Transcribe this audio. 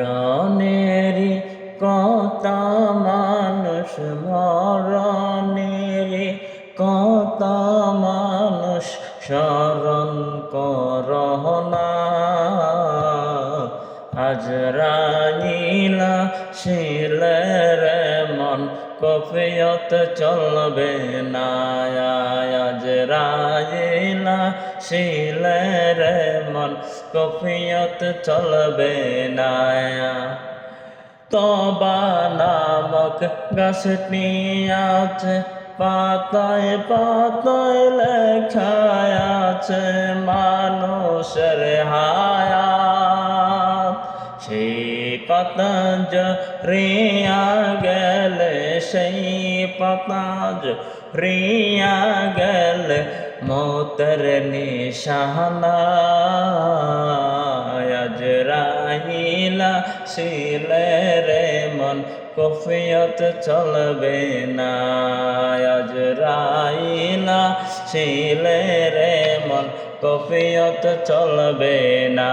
মরণেরি কথা মানুষ মরণেরি কথা মানুষ স্মরণ করোনা আজরাইলা শিলের মন কফিয়ত চলবে না আজরাইলা শিলের মন কফিয়ত চলবে না তবা নামক গাছটি আছে পাতায় পাতায় লেখা আছে মানুষের হায়াত সেই পাতা ঝরিয়া গেলে সেই পাতা ঝরিয়া গেলে মৌতের নিশানা আজরাইলা শিলের মন কফিয়ত চলবে না আজরাইলা শিলের মন কফিয়ত চলবে না।